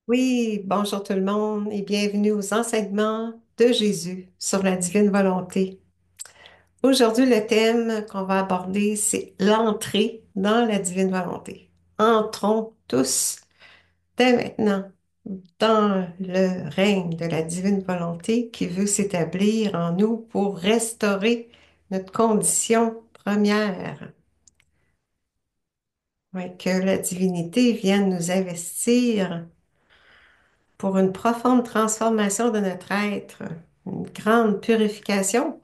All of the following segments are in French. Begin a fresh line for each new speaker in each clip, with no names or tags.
Oui, bonjour tout le monde et bienvenue aux enseignements de Jésus sur la divine volonté. Aujourd'hui, le thème qu'on va aborder, c'est l'entrée dans la divine volonté. Entrons tous dès maintenant dans le règne de la divine volonté qui veut s'établir en nous pour restaurer notre condition première. Oui, que la divinité vienne nous investir pour une profonde transformation de notre être, une grande purification.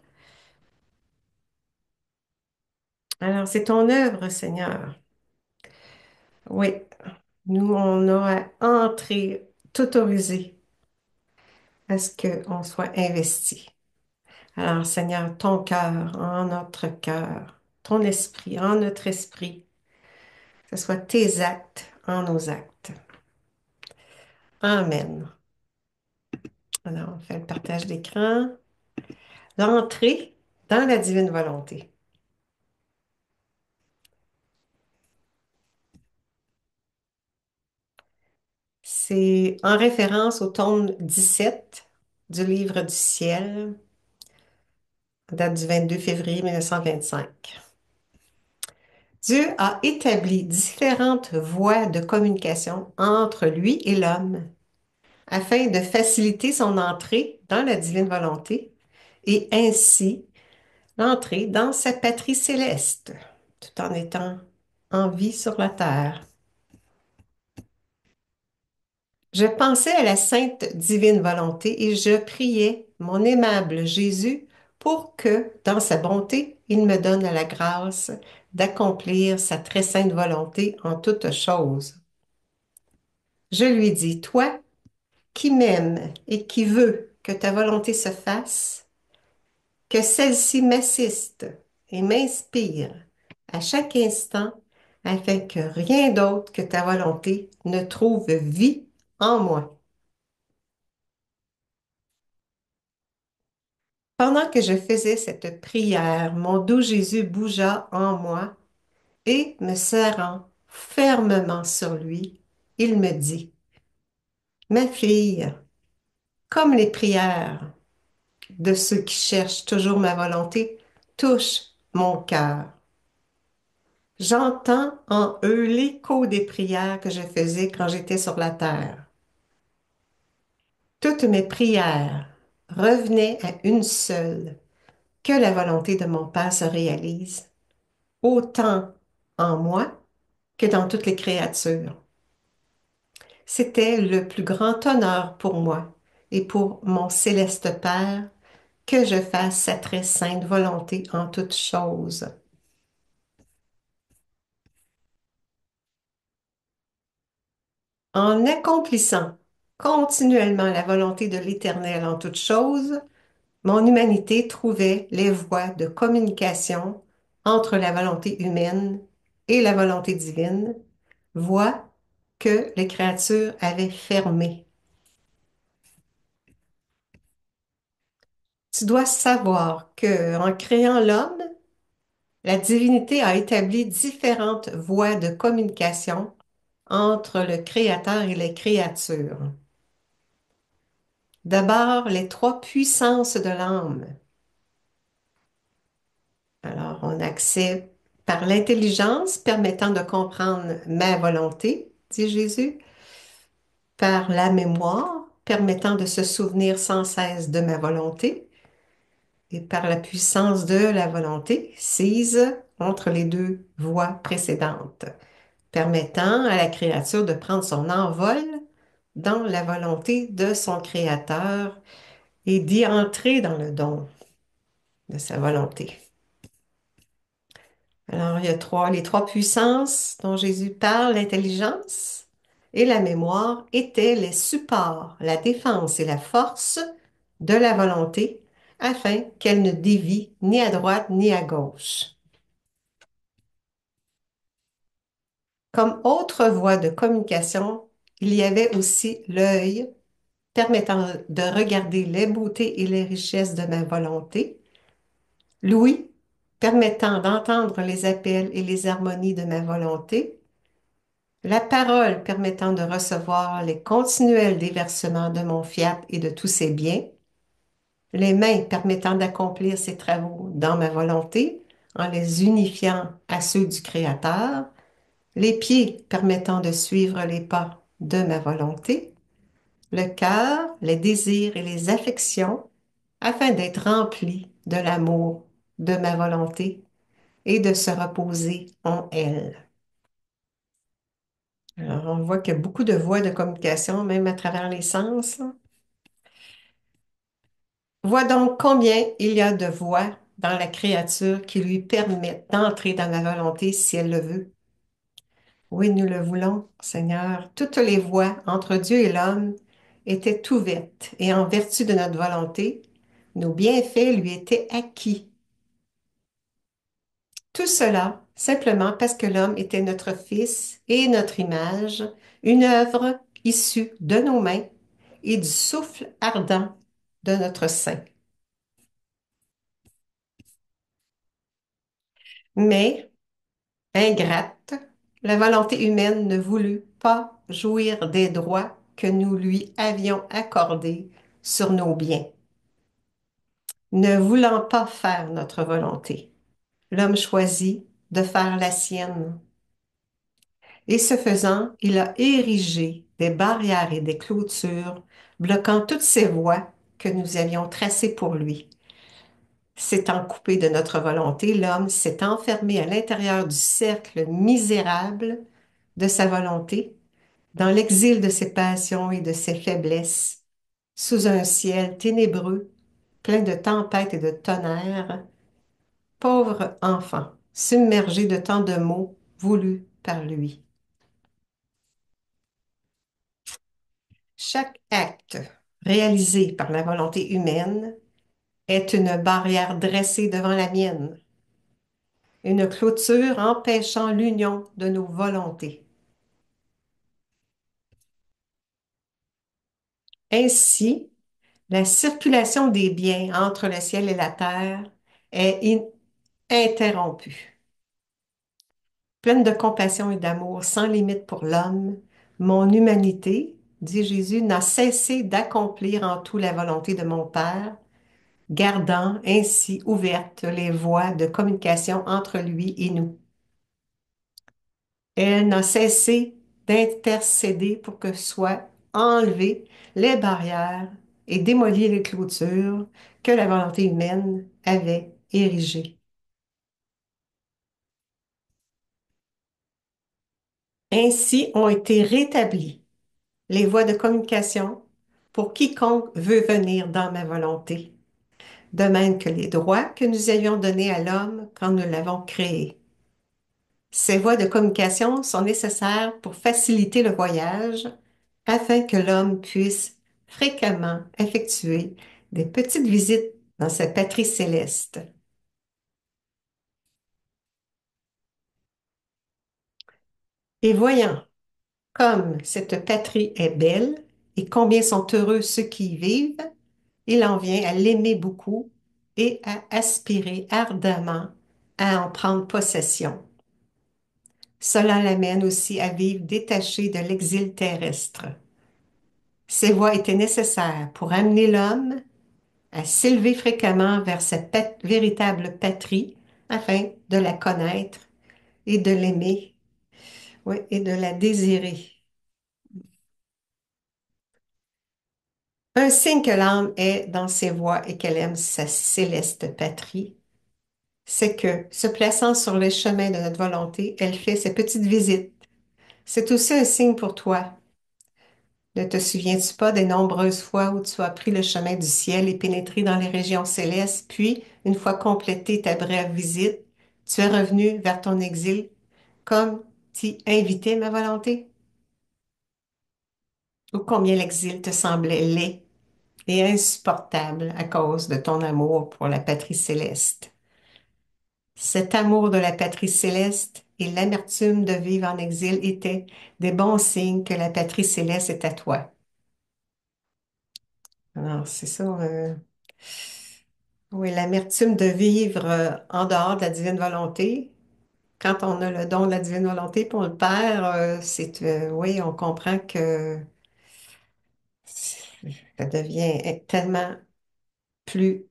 Alors, c'est ton œuvre, Seigneur. Oui, nous, on a à entrer, t'autoriser à ce qu'on soit investi. Alors, Seigneur, ton cœur en notre cœur, ton esprit en notre esprit, que ce soit tes actes en nos actes. Amen. Alors, on fait le partage d'écran. L'entrée dans la divine volonté. C'est en référence au tome 17 du Livre du ciel, date du 22 février 1925. Dieu a établi différentes voies de communication entre lui et l'homme afin de faciliter son entrée dans la divine volonté et ainsi l'entrée dans sa patrie céleste, tout en étant en vie sur la terre. Je pensais à la sainte divine volonté et je priais mon aimable Jésus pour que, dans sa bonté, il me donne la grâce d'accomplir sa très sainte volonté en toutes choses. Je lui dis, toi qui m'aimes et qui veux que ta volonté se fasse, que celle-ci m'assiste et m'inspire à chaque instant afin que rien d'autre que ta volonté ne trouve vie en moi. Pendant que je faisais cette prière, mon doux Jésus bougea en moi et, me serrant fermement sur lui, il me dit, ma fille, comme les prières de ceux qui cherchent toujours ma volonté touchent mon cœur. J'entends en eux l'écho des prières que je faisais quand j'étais sur la terre. Toutes mes prières revenaient à une seule, que la volonté de mon Père se réalise, autant en moi que dans toutes les créatures. C'était le plus grand honneur pour moi et pour mon céleste Père que je fasse sa très sainte volonté en toutes choses. En accomplissant continuellement la volonté de l'Éternel en toutes choses, mon humanité trouvait les voies de communication entre la volonté humaine et la volonté divine, voies que les créatures avaient fermées. Tu dois savoir que, en créant l'homme, la divinité a établi différentes voies de communication entre le Créateur et les créatures. D'abord, les trois puissances de l'âme. Alors, on a accès par l'intelligence permettant de comprendre ma volonté, dit Jésus, par la mémoire permettant de se souvenir sans cesse de ma volonté, et par la puissance de la volonté, sise entre les deux voies précédentes, permettant à la créature de prendre son envol dans la volonté de son Créateur et d'y entrer dans le don de sa volonté. Alors, il y a les trois puissances dont Jésus parle, l'intelligence et la mémoire, étaient les supports, la défense et la force de la volonté afin qu'elle ne dévie ni à droite ni à gauche. Comme autre voie de communication, il y avait aussi l'œil permettant de regarder les beautés et les richesses de ma volonté, l'ouïe permettant d'entendre les appels et les harmonies de ma volonté, la parole permettant de recevoir les continuels déversements de mon fiat et de tous ses biens, les mains permettant d'accomplir ses travaux dans ma volonté en les unifiant à ceux du Créateur, les pieds permettant de suivre les pas de ma volonté, le cœur, les désirs et les affections afin d'être rempli de l'amour de ma volonté et de se reposer en elle. Alors, on voit qu'il y a beaucoup de voies de communication, même à travers les sens, là. Vois donc combien il y a de voies dans la créature qui lui permettent d'entrer dans ma volonté si elle le veut. Oui, nous le voulons, Seigneur. Toutes les voies entre Dieu et l'homme étaient ouvertes et en vertu de notre volonté, nos bienfaits lui étaient acquis. Tout cela simplement parce que l'homme était notre Fils et notre image, une œuvre issue de nos mains et du souffle ardent de notre sein. Mais, ingrate, la volonté humaine ne voulut pas jouir des droits que nous lui avions accordés sur nos biens, ne voulant pas faire notre volonté. L'homme choisit de faire la sienne. Et ce faisant, il a érigé des barrières et des clôtures, bloquant toutes ces voies que nous avions tracées pour lui. S'étant coupé de notre volonté, l'homme s'est enfermé à l'intérieur du cercle misérable de sa volonté, dans l'exil de ses passions et de ses faiblesses, sous un ciel ténébreux, plein de tempêtes et de tonnerres, pauvre enfant, submergé de tant de maux voulus par lui. Chaque acte réalisé par la volonté humaine est une barrière dressée devant la mienne, une clôture empêchant l'union de nos volontés. Ainsi, la circulation des biens entre le ciel et la terre est interrompue. Pleine de compassion et d'amour sans limite pour l'homme, mon humanité, dit Jésus, n'a cessé d'accomplir en tout la volonté de mon Père, gardant ainsi ouvertes les voies de communication entre lui et nous. Elle n'a cessé d'intercéder pour que soient enlevées les barrières et démolies les clôtures que la volonté humaine avait érigées. Ainsi ont été rétablies les voies de communication pour quiconque veut venir dans ma volonté, de même que les droits que nous avions donnés à l'homme quand nous l'avons créé. Ces voies de communication sont nécessaires pour faciliter le voyage afin que l'homme puisse fréquemment effectuer des petites visites dans sa patrie céleste. Et voyant comme cette patrie est belle et combien sont heureux ceux qui y vivent, il en vient à l'aimer beaucoup et à aspirer ardemment à en prendre possession. Cela l'amène aussi à vivre détaché de l'exil terrestre. Ces voies étaient nécessaires pour amener l'homme à s'élever fréquemment vers sa véritable patrie afin de la connaître et de l'aimer, oui, et de la désirer. Un signe que l'âme est dans ses voies et qu'elle aime sa céleste patrie, c'est que, se plaçant sur le chemin de notre volonté, elle fait ses petites visites. C'est aussi un signe pour toi. Ne te souviens-tu pas des nombreuses fois où tu as pris le chemin du ciel et pénétré dans les régions célestes, puis, une fois complété ta brève visite, tu es revenu vers ton exil comme t'y invitait ma volonté? Ou combien l'exil te semblait laid et insupportable à cause de ton amour pour la patrie céleste? Cet amour de la patrie céleste et l'amertume de vivre en exil étaient des bons signes que la patrie céleste est à toi. Alors, c'est ça. Oui, l'amertume de vivre en dehors de la divine volonté quand on a le don de la divine volonté puis on le perd, oui, on comprend que ça devient tellement plus,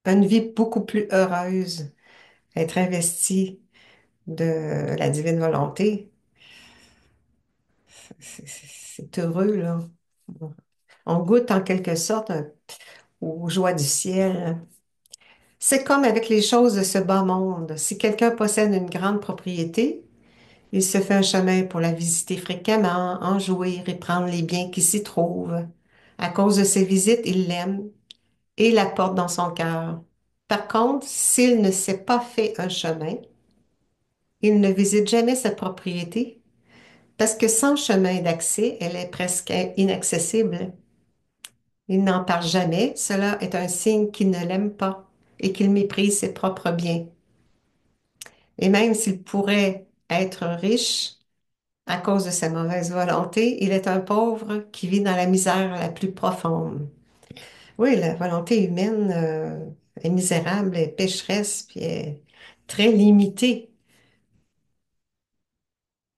une vie beaucoup plus heureuse, être investi de la divine volonté. C'est heureux, là. On goûte en quelque sorte aux joies du ciel. C'est comme avec les choses de ce bas monde. Si quelqu'un possède une grande propriété, il se fait un chemin pour la visiter fréquemment, en jouir et prendre les biens qui s'y trouvent. À cause de ces visites, il l'aime et la porte dans son cœur. Par contre, s'il ne s'est pas fait un chemin, il ne visite jamais cette propriété parce que sans chemin d'accès, elle est presque inaccessible. Il n'en parle jamais. Cela est un signe qu'il ne l'aime pas et qu'il méprise ses propres biens. Et même s'il pourrait être riche à cause de sa mauvaise volonté, il est un pauvre qui vit dans la misère la plus profonde. Oui, la volonté humaine est misérable, est pécheresse, puis est très limitée.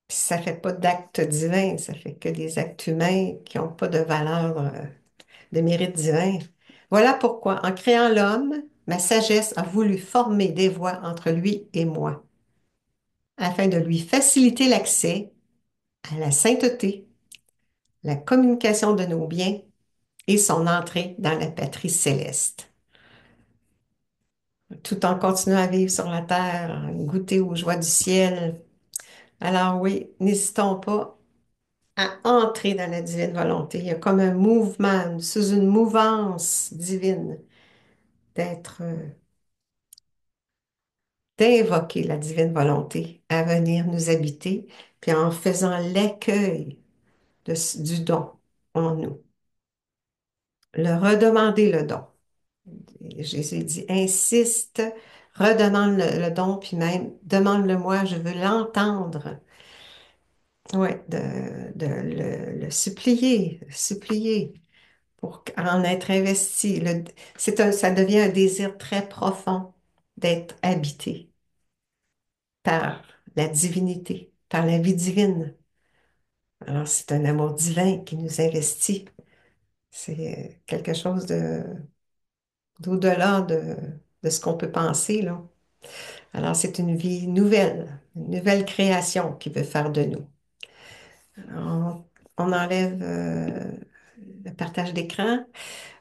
Puis ça fait pas d'actes divins, ça fait que des actes humains qui n'ont pas de valeur, de mérite divin. Voilà pourquoi, en créant l'homme, ma sagesse a voulu former des voies entre lui et moi, afin de lui faciliter l'accès à la sainteté, la communication de nos biens et son entrée dans la patrie céleste. Tout en continuant à vivre sur la terre, goûter aux joies du ciel. Alors oui, n'hésitons pas à entrer dans la divine volonté. Il y a comme un mouvement, sous une mouvance divine, d'être, d'invoquer la divine volonté à venir nous habiter, puis en faisant l'accueil du don en nous. Le redemander le don. Jésus dit, insiste, redemande le don, puis même demande-le-moi, je veux l'entendre. Oui, de le supplier, supplier pour en être investi. Ça devient un désir très profond d'être habité par la divinité, par la vie divine. Alors, c'est un amour divin qui nous investit. C'est quelque chose d'au-delà de ce qu'on peut penser, là. Alors, c'est une vie nouvelle, une nouvelle création qui veut faire de nous. On, on enlève le partage d'écran.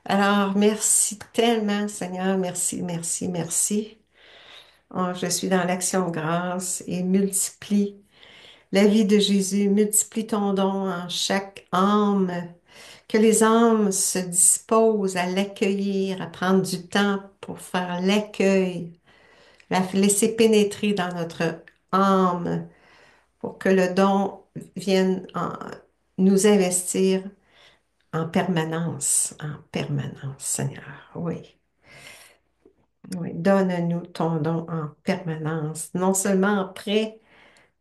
Alors, merci tellement, Seigneur. Merci, merci, merci. Oh, je suis dans l'action de grâce et multiplie la vie de Jésus, multiplie ton don en chaque âme, que les âmes se disposent à l'accueillir, à prendre du temps pour faire l'accueil, la laisser pénétrer dans notre âme pour que le don vienne nous investir en permanence, Seigneur. Oui, oui, donne-nous ton don en permanence, non seulement après,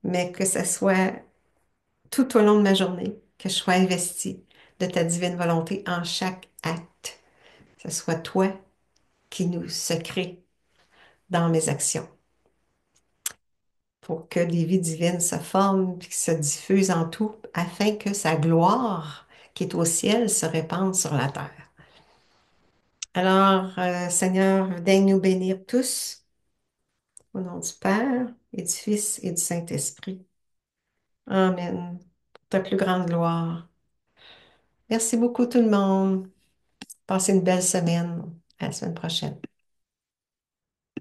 mais que ce soit tout au long de ma journée, que je sois investie de ta divine volonté en chaque acte. Que ce soit toi qui nous secrets dans mes actions pour que les vies divines se forment et se diffusent en tout afin que sa gloire qui est au ciel se répande sur la terre. Alors, Seigneur, daigne nous bénir tous au nom du Père et du Fils et du Saint-Esprit. Amen. Pour ta plus grande gloire. Merci beaucoup tout le monde. Passez une belle semaine. À la semaine prochaine.